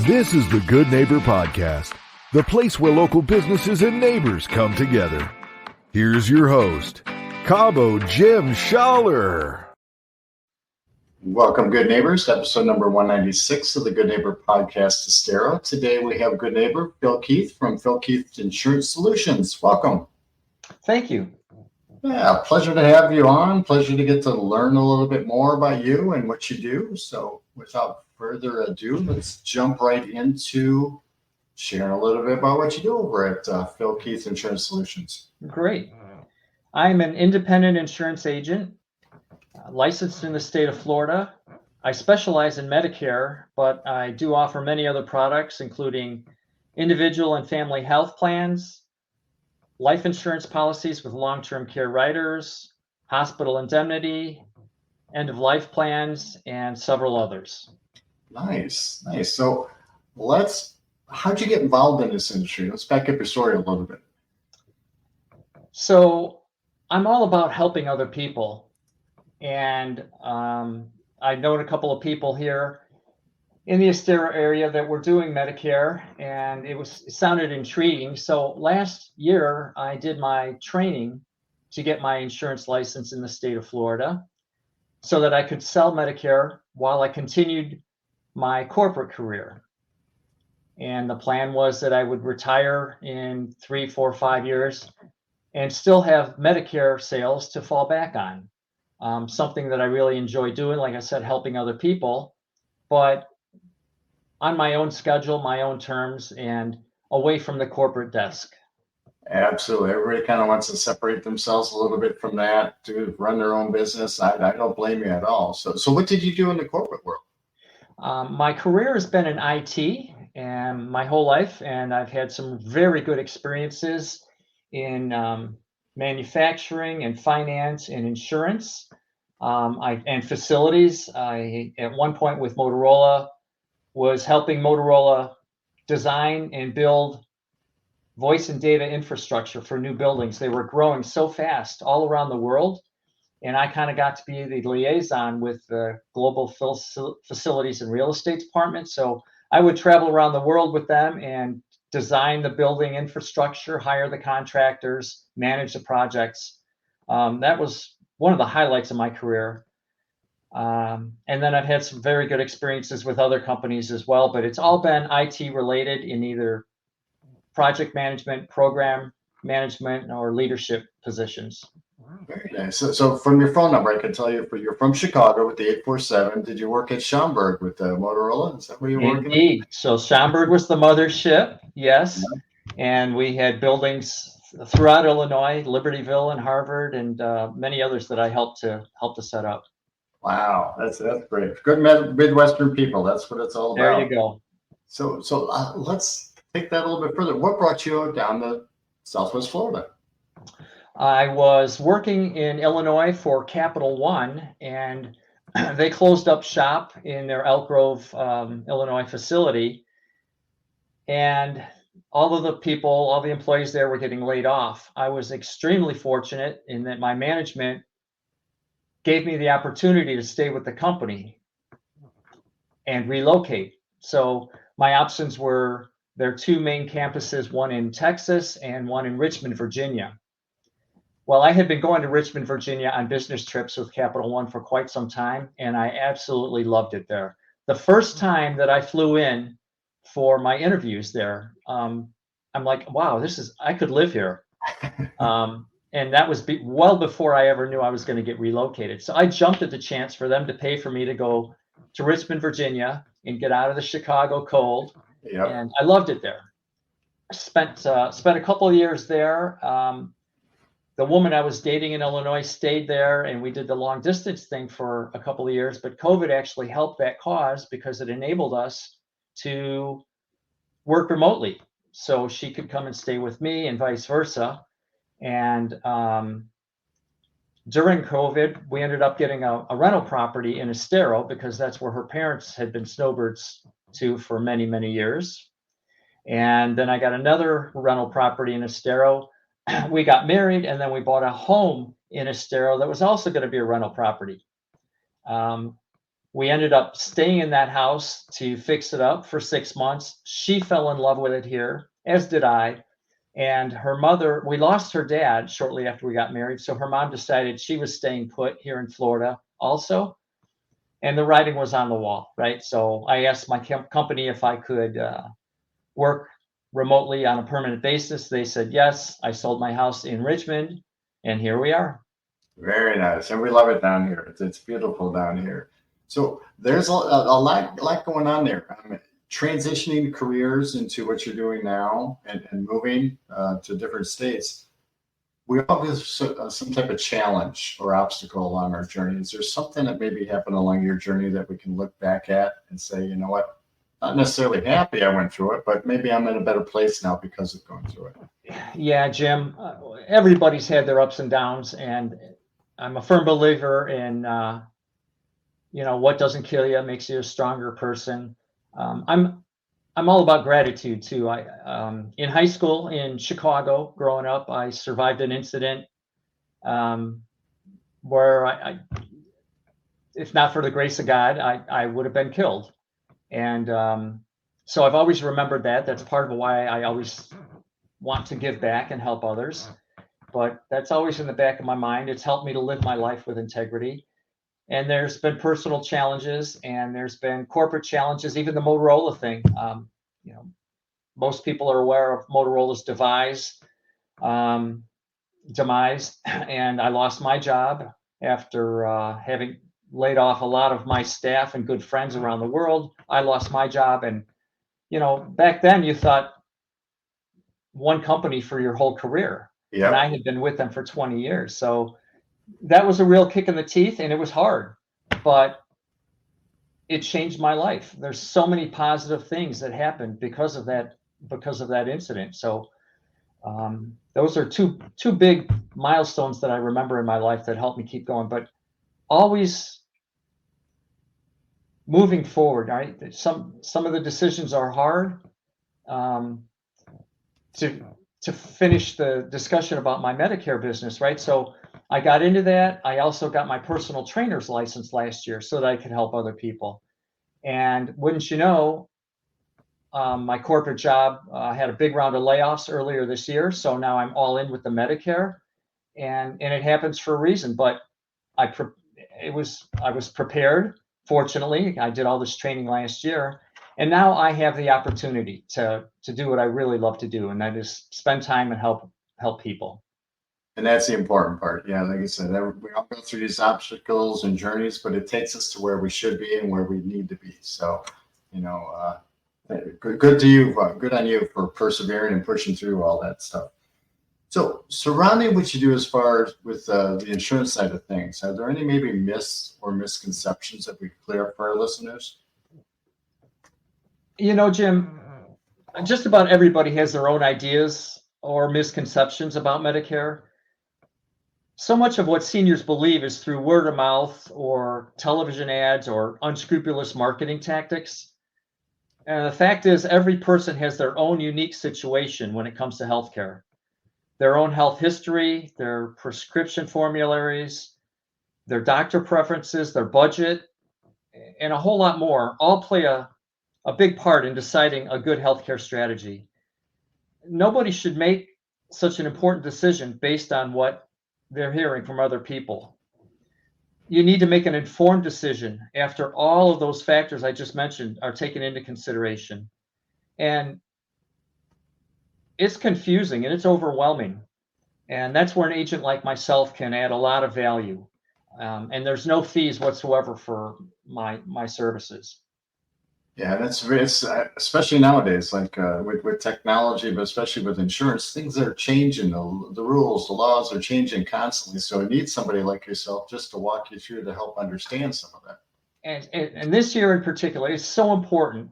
This is the Good Neighbor Podcast, the place where local businesses and neighbors come together. Here's your host, Cabo Jim Schaller. Welcome, Good Neighbors, episode number 196 of the Good Neighbor Podcast, Estero. Today we have Good Neighbor Phil Keith from Phil Keith Insurance Solutions. Welcome. Thank you. Yeah, pleasure to have you on. Pleasure to get to learn a little bit more about you and what you do. So without further ado, let's jump right into sharing a little bit about what you do over at Phil Keith Insurance Solutions. Great. I'm an independent insurance agent, licensed in the state of Florida. I specialize in Medicare, but I do offer many other products, including individual and family health plans, life insurance policies with long-term care riders, hospital indemnity, end-of-life plans, and several others. Nice. So how'd you get involved in this industry? Let's back up your story a little bit. So I'm all about helping other people. And I've known a couple of people here in the Estero area that were doing Medicare, and it sounded intriguing. So last year, I did my training to get my insurance license in the state of Florida so that I could sell Medicare while I continued my corporate career. And the plan was that I would retire in 3, 4, 5 years and still have Medicare sales to fall back on. Something that I really enjoy doing, like I said, helping other people, but on my own schedule, my own terms, and away from the corporate desk. Absolutely. Everybody kind of wants to separate themselves a little bit from that, to run their own business. I don't blame you at all. So what did you do in the corporate world? My career has been in IT and my whole life, and I've had some very good experiences in manufacturing and finance and insurance and facilities. I, at one point with Motorola, was helping Motorola design and build voice and data infrastructure for new buildings. They were growing so fast all around the world. And I kind of got to be the liaison with the global facilities and real estate department. So I would travel around the world with them and design the building infrastructure, hire the contractors, manage the projects. That was one of the highlights of my career. And then I've had some very good experiences with other companies as well, but it's all been IT related in either project management, program management, or leadership positions. Very nice. So from your phone number, I can tell you you're from Chicago with the 847. Did you work at Schaumburg with Motorola? Is that where you were working? Indeed. So Schaumburg was the mothership, yes. And we had buildings throughout Illinois, Libertyville and Harvard, and many others that I helped to set up. Wow, that's great. Good Midwestern people. That's what it's all about. There you go. So let's take that a little bit further. What brought you down to Southwest Florida? I was working in Illinois for Capital One, and they closed up shop in their Elk Grove, Illinois facility. And all the employees there were getting laid off. I was extremely fortunate in that my management gave me the opportunity to stay with the company and relocate. So my options were their 2 main campuses, one in Texas and one in Richmond, Virginia. Well, I had been going to Richmond, Virginia on business trips with Capital One for quite some time, and I absolutely loved it there. The first time that I flew in for my interviews there, I'm like, wow, I could live here. And that was well before I ever knew I was going to get relocated. So I jumped at the chance for them to pay for me to go to Richmond, Virginia and get out of the Chicago cold. Yep. And I loved it there. I spent a couple of years there. The woman I was dating in Illinois stayed there, and we did the long distance thing for a couple of years, but COVID actually helped that cause because it enabled us to work remotely. So she could come and stay with me and vice versa. And during COVID, we ended up getting a rental property in Estero because that's where her parents had been snowbirds to for many, many years. And then I got another rental property in Estero. We got married, and then we bought a home in Estero that was also going to be a rental property. We ended up staying in that house to fix it up for 6 months. She fell in love with it here, as did I. And her mother, we lost her dad shortly after we got married. So her mom decided she was staying put here in Florida also. And the writing was on the wall, right? So I asked my company if I could work remotely on a permanent basis. They said yes. I sold my house in Richmond, and here we are. Very nice. And we love it down here. It's beautiful down here. So there's a lot going on there. Transitioning careers into what you're doing now and moving to different states. We all have some type of challenge or obstacle along our journey. Is there something that maybe happened along your journey that we can look back at and say, you know what, not necessarily happy I went through it, but maybe I'm in a better place now because of going through it? Yeah, Jim, everybody's had their ups and downs, and I'm a firm believer in, what doesn't kill you makes you a stronger person. I'm all about gratitude too. In high school in Chicago, growing up, I survived an incident where if not for the grace of God, I would have been killed. And so I've always remembered that. That's part of why I always want to give back and help others. But that's always in the back of my mind. It's helped me to live my life with integrity. And there's been personal challenges, and there's been corporate challenges, even the Motorola thing. Most people are aware of Motorola's demise, and I lost my job after having laid off a lot of my staff and good friends around the world. I lost my job, and back then you thought one company for your whole career. Yeah. And I had been with them for 20 years. So that was a real kick in the teeth, and it was hard, but it changed my life. There's so many positive things that happened because of that incident. So those are two big milestones that I remember in my life that helped me keep going, but always moving forward. Right? Some of the decisions are hard. To finish the discussion about my Medicare business, right? So I got into that. I also got my personal trainer's license last year so that I could help other people. And wouldn't you know, my corporate job had a big round of layoffs earlier this year. So now I'm all in with the Medicare, and it happens for a reason. But I was prepared. Fortunately, I did all this training last year, and now I have the opportunity to do what I really love to do, and that is spend time and help people. And that's the important part. Yeah, like I said, we all go through these obstacles and journeys, but it takes us to where we should be and where we need to be. So, good to you. Good on you for persevering and pushing through all that stuff. So, surrounding what you do as far as with the insurance side of things, are there any maybe myths or misconceptions that we clear up for our listeners? Jim, just about everybody has their own ideas or misconceptions about Medicare. So much of what seniors believe is through word of mouth or television ads or unscrupulous marketing tactics. And the fact is, every person has their own unique situation when it comes to healthcare. Their own health history, their prescription formularies, their doctor preferences, their budget, and a whole lot more all play a big part in deciding a good healthcare strategy. Nobody should make such an important decision based on what they're hearing from other people. You need to make an informed decision after all of those factors I just mentioned are taken into consideration. And it's confusing and it's overwhelming. And that's where an agent like myself can add a lot of value. And there's no fees whatsoever for my services. Yeah, it's especially nowadays, like with technology, but especially with insurance, things are changing. The rules, the laws are changing constantly. So you need somebody like yourself just to walk you through to help understand some of that. And this year in particular is so important.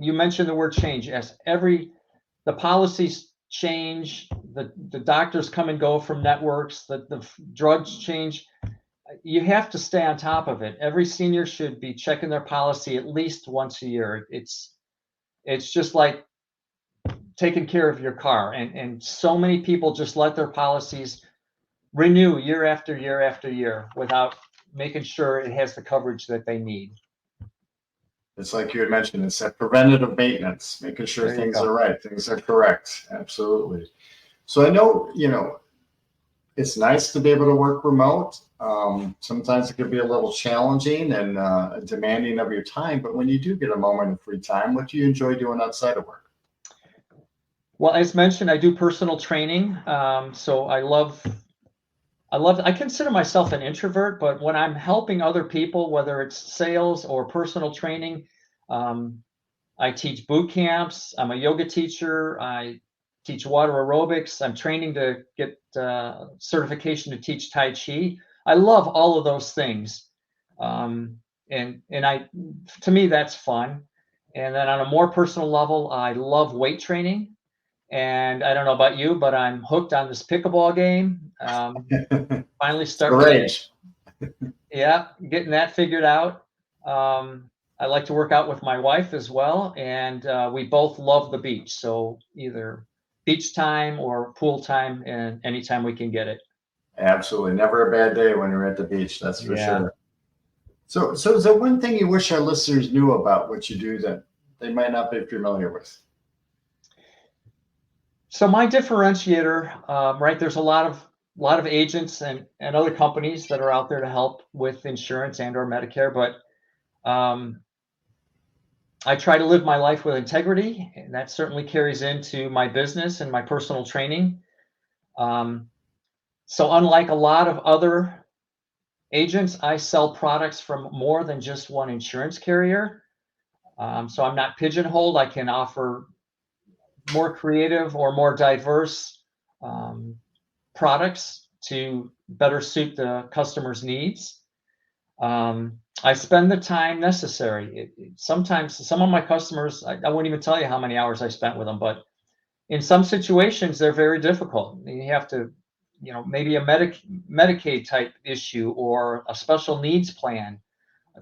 You mentioned the word change. Yes, the policies change, the doctors come and go from networks, the drugs change. You have to stay on top of it. Every senior should be checking their policy at least once a year. It's just like taking care of your car. And so many people just let their policies renew year after year after year without making sure it has the coverage that they need. It's like you had mentioned, it's that preventative maintenance, making sure things are right, things are correct. Absolutely. So I know, it's nice to be able to work remote. Sometimes it can be a little challenging and demanding of your time, but when you do get a moment of free time, what do you enjoy doing outside of work? Well, as mentioned, I do personal training. So I consider myself an introvert, but when I'm helping other people, whether it's sales or personal training, I teach boot camps. I'm a yoga teacher. I teach water aerobics. I'm training to get certification to teach Tai Chi. I love all of those things. To me, that's fun. And then on a more personal level, I love weight training. And I don't know about you, but I'm hooked on this pickleball game. Finally started. Yeah, getting that figured out. I like to work out with my wife as well, and we both love the beach. So either beach time or pool time, and anytime we can get it. Absolutely, never a bad day when you're at the beach. That's for sure. So is there one thing you wish our listeners knew about what you do that they might not be familiar with? So my differentiator, right? There's a lot of agents and other companies that are out there to help with insurance and or Medicare, but I try to live my life with integrity, and that certainly carries into my business and my personal training. So unlike a lot of other agents, I sell products from more than just one insurance carrier. So I'm not pigeonholed. I can offer more creative or more diverse products to better suit the customer's needs. I spend the time necessary. Sometimes some of my customers, I won't even tell you how many hours I spent with them, but in some situations, they're very difficult. You have to, maybe a Medicaid type issue or a special needs plan,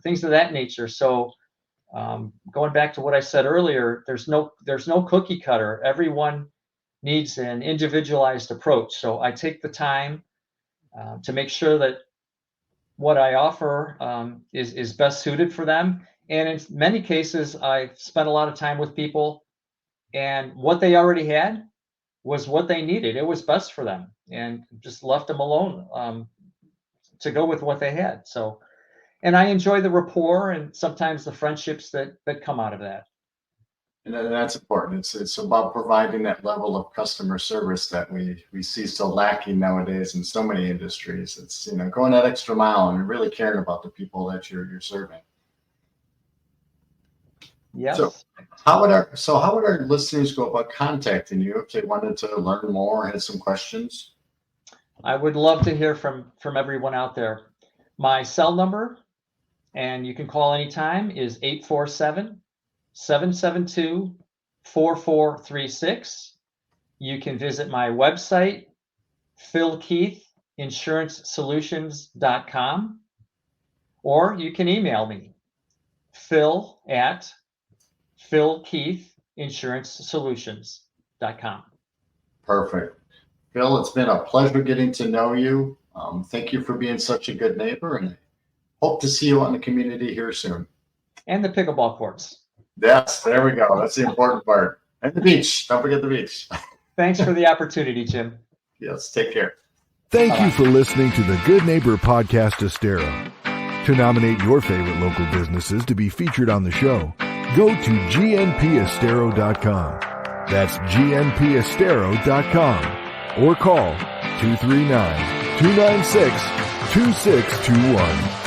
things of that nature. So going back to what I said earlier, there's no cookie cutter. Everyone needs an individualized approach. So I take the time to make sure that what I offer is best suited for them. And in many cases, I've spent a lot of time with people, and what they already had was what they needed. It was best for them, and just left them alone to go with what they had. So, and I enjoy the rapport and sometimes the friendships that come out of that. And that's important. It's about providing that level of customer service that we see so lacking nowadays in so many industries. It's going that extra mile and really caring about the people that you're serving. Yes. So how would our listeners go about contacting you if they wanted to learn more or had some questions? I would love to hear from everyone out there. My cell number, and you can call anytime, is 847-772-4436. You can visit my website, philkeithinsurancesolutions.com, or you can email me, phil@philkeithinsurancesolutions.com. Perfect. Phil, it's been a pleasure getting to know you. Thank you for being such a good neighbor, and hope to see you out in the community here soon. And the pickleball courts. Yes, there we go. That's the important part. And the beach. Don't forget the beach. Thanks for the opportunity, Jim. Yes, take care. Thank you for listening to the Good Neighbor Podcast Estero. To nominate your favorite local businesses to be featured on the show, go to gnpestero.com. That's gnpestero.com. Or call 239-296-2621.